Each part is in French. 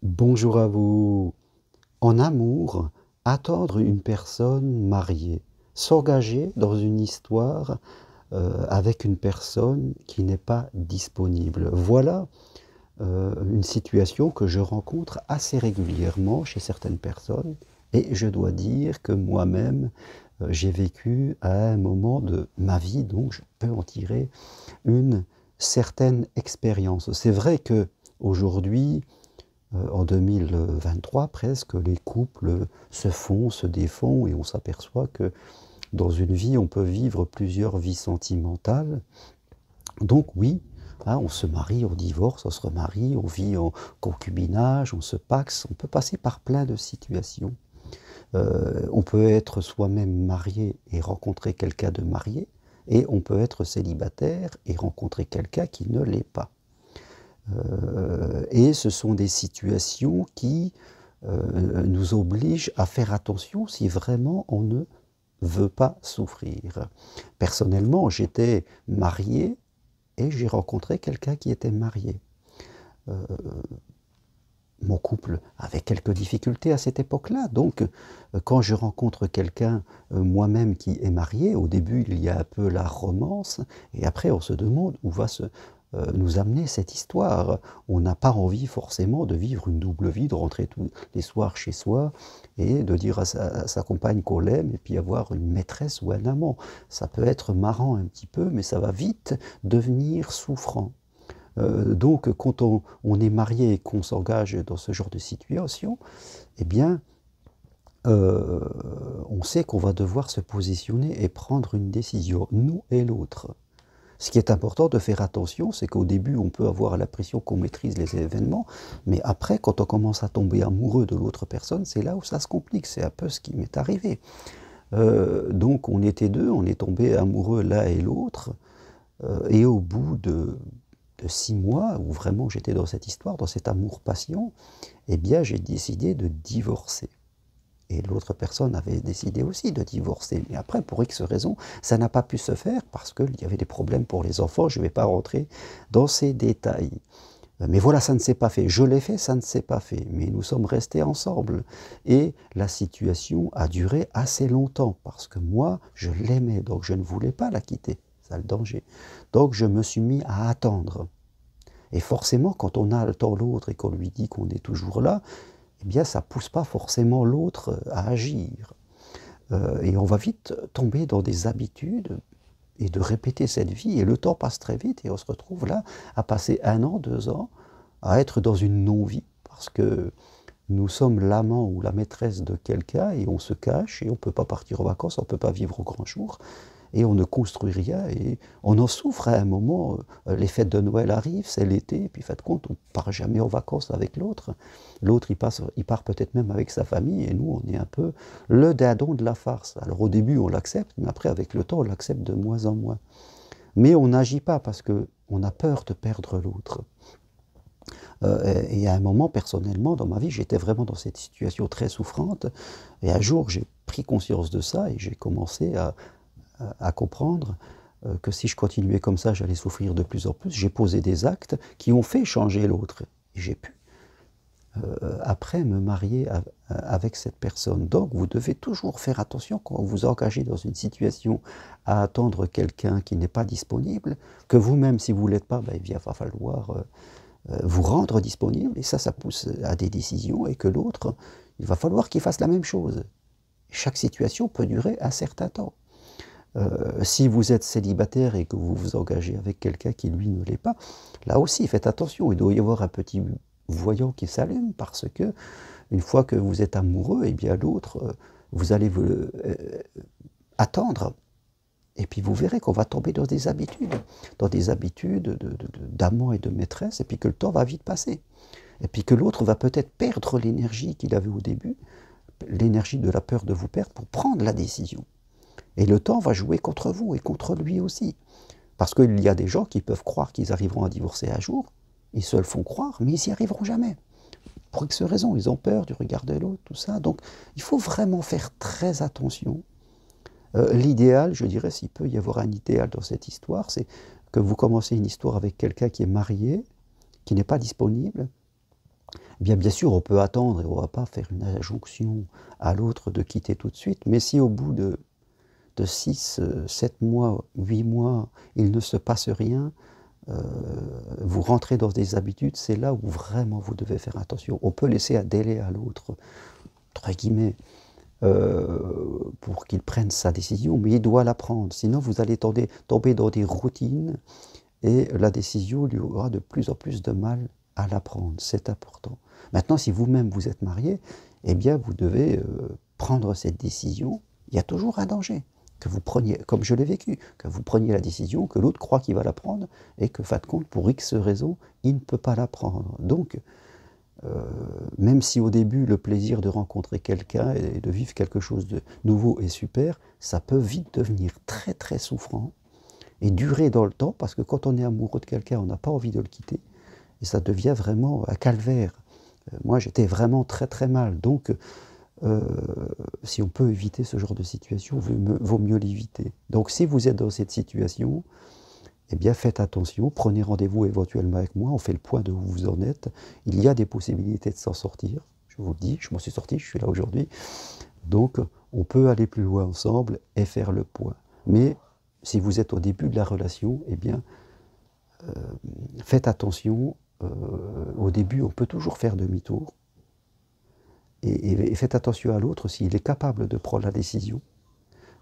Bonjour à vous. En amour, attendre une personne mariée, s'engager dans une histoire avec une personne qui n'est pas disponible. Voilà une situation que je rencontre assez régulièrement chez certaines personnes et je dois dire que moi-même j'ai vécu à un moment de ma vie, donc je peux en tirer une certaine expérience. C'est vrai que aujourd'hui, en 2023 presque, les couples se font, se défont et on s'aperçoit que dans une vie, on peut vivre plusieurs vies sentimentales. Donc oui, hein, on se marie, on divorce, on se remarie, on vit en concubinage, on se paxe, on peut passer par plein de situations. On peut être soi-même marié et rencontrer quelqu'un de marié, et on peut être célibataire et rencontrer quelqu'un qui ne l'est pas. Et ce sont des situations qui nous obligent à faire attention si vraiment on ne veut pas souffrir. Personnellement, j'étais marié et j'ai rencontré quelqu'un qui était marié. Euh, Mon couple avait quelques difficultés à cette époque-là, donc quand je rencontre quelqu'un moi-même qui est marié, au début il y a un peu la romance, et après on se demande où va nous amener cette histoire. On n'a pas envie forcément de vivre une double vie, de rentrer tous les soirs chez soi et de dire à sa compagne qu'on l'aime et puis avoir une maîtresse ou un amant. Ça peut être marrant un petit peu, mais ça va vite devenir souffrant. Donc, quand on est marié et qu'on s'engage dans ce genre de situation, eh bien, on sait qu'on va devoir se positionner et prendre une décision, nous et l'autre. Ce qui est important de faire attention, c'est qu'au début, on peut avoir l'impression qu'on maîtrise les événements, mais après, quand on commence à tomber amoureux de l'autre personne, c'est là où ça se complique. C'est un peu ce qui m'est arrivé. Donc, on était deux, on est tombés amoureux l'un et l'autre, et au bout de 6 mois, où vraiment j'étais dans cette histoire, dans cet amour-passion, eh bien, j'ai décidé de divorcer. Et l'autre personne avait décidé aussi de divorcer. Mais après, pour X raisons, ça n'a pas pu se faire parce qu'il y avait des problèmes pour les enfants. Je ne vais pas rentrer dans ces détails. Mais voilà, ça ne s'est pas fait. Je l'ai fait, ça ne s'est pas fait. Mais nous sommes restés ensemble. Et la situation a duré assez longtemps parce que moi, je l'aimais. Donc je ne voulais pas la quitter. C'est ça le danger. Donc je me suis mis à attendre. Et forcément, quand on attend l'autre et qu'on lui dit qu'on est toujours là, eh bien, ça ne pousse pas forcément l'autre à agir. Et on va vite tomber dans des habitudes et de répéter cette vie. Et le temps passe très vite et on se retrouve là à passer 1 an, 2 ans, à être dans une non-vie. Parce que nous sommes l'amant ou la maîtresse de quelqu'un et on se cache et on ne peut pas partir en vacances, on ne peut pas vivre au grand jour et on ne construit rien et on en souffre à un moment. Les fêtes de Noël arrivent, c'est l'été, et puis faites compte, on ne part jamais en vacances avec l'autre. L'autre, il part peut-être même avec sa famille et nous, on est un peu le dindon de la farce. Alors au début, on l'accepte, mais après, avec le temps, on l'accepte de moins en moins. Mais on n'agit pas parce qu'on a peur de perdre l'autre. Et à un moment, personnellement, dans ma vie, j'étais vraiment dans cette situation très souffrante. Et un jour, j'ai pris conscience de ça et j'ai commencé à comprendre que si je continuais comme ça, j'allais souffrir de plus en plus. J'ai posé des actes qui ont fait changer l'autre. Et j'ai pu, après, me marier avec cette personne. Donc, vous devez toujours faire attention quand vous vous engagez dans une situation à attendre quelqu'un qui n'est pas disponible, que vous-même, si vous ne l'êtes pas, ben, il va falloir vous rendre disponible, et ça pousse à des décisions, et que l'autre, il va falloir qu'il fasse la même chose. Chaque situation peut durer un certain temps. Si vous êtes célibataire et que vous vous engagez avec quelqu'un qui, lui, ne l'est pas, là aussi, faites attention, il doit y avoir un petit voyant qui s'allume, parce que une fois que vous êtes amoureux, et bien l'autre, vous allez vous attendre. Et puis vous verrez qu'on va tomber dans des habitudes d'amant et de maîtresse, et puis que le temps va vite passer. Et puis que l'autre va peut-être perdre l'énergie qu'il avait au début, l'énergie de la peur de vous perdre pour prendre la décision. Et le temps va jouer contre vous et contre lui aussi. Parce qu'il y a des gens qui peuvent croire qu'ils arriveront à divorcer un jour, ils se le font croire, mais ils n'y arriveront jamais. Pour X raison, ils ont peur du regard de l'autre, tout ça. Donc il faut vraiment faire très attention. L'idéal, je dirais, s'il peut y avoir un idéal dans cette histoire, c'est que vous commencez une histoire avec quelqu'un qui est marié, qui n'est pas disponible, Eh bien sûr, on peut attendre et on ne va pas faire une injonction à l'autre de quitter tout de suite, mais si au bout de 6, 7 mois, 8 mois, il ne se passe rien, vous rentrez dans des habitudes, c'est là où vraiment vous devez faire attention. On peut laisser un délai à l'autre, entre guillemets, pour qu'il prenne sa décision, mais il doit la prendre. Sinon, vous allez tomber dans des routines et la décision lui aura de plus en plus de mal à la prendre. C'est important. Maintenant, si vous-même vous êtes marié, eh bien, vous devez prendre cette décision. Il y a toujours un danger que vous preniez, comme je l'ai vécu, que vous preniez la décision, que l'autre croit qu'il va la prendre et que, fin de compte, pour X raison, il ne peut pas la prendre. Donc, même si au début le plaisir de rencontrer quelqu'un et de vivre quelque chose de nouveau est super, ça peut vite devenir très très souffrant et durer dans le temps, parce que quand on est amoureux de quelqu'un, on n'a pas envie de le quitter, et ça devient vraiment un calvaire. Moi j'étais vraiment très très mal, donc si on peut éviter ce genre de situation, vaut mieux l'éviter. Donc si vous êtes dans cette situation, eh bien faites attention, prenez rendez-vous éventuellement avec moi, on fait le point de où vous en êtes. Il y a des possibilités de s'en sortir, je vous le dis, je m'en suis sorti, je suis là aujourd'hui. Donc on peut aller plus loin ensemble et faire le point. Mais si vous êtes au début de la relation, eh bien faites attention, au début on peut toujours faire demi-tour. Et faites attention à l'autre s'il est capable de prendre la décision.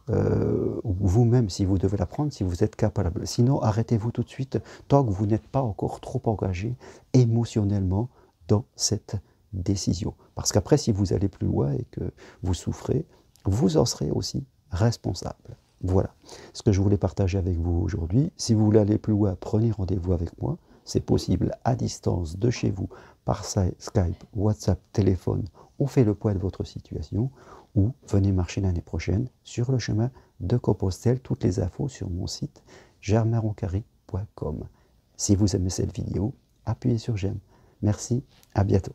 Ou vous-même si vous devez la prendre, si vous êtes capable. Sinon, arrêtez-vous tout de suite tant que vous n'êtes pas encore trop engagé émotionnellement dans cette décision. Parce qu'après, si vous allez plus loin et que vous souffrez, vous en serez aussi responsable. Voilà ce que je voulais partager avec vous aujourd'hui. Si vous voulez aller plus loin, prenez rendez-vous avec moi. C'est possible à distance de chez vous, par Skype, WhatsApp, téléphone. On fait le point de votre situation, ou venez marcher l'année prochaine sur le chemin de Compostelle. Toutes les infos sur mon site germainroncari.com. Si vous aimez cette vidéo, appuyez sur j'aime. Merci, à bientôt.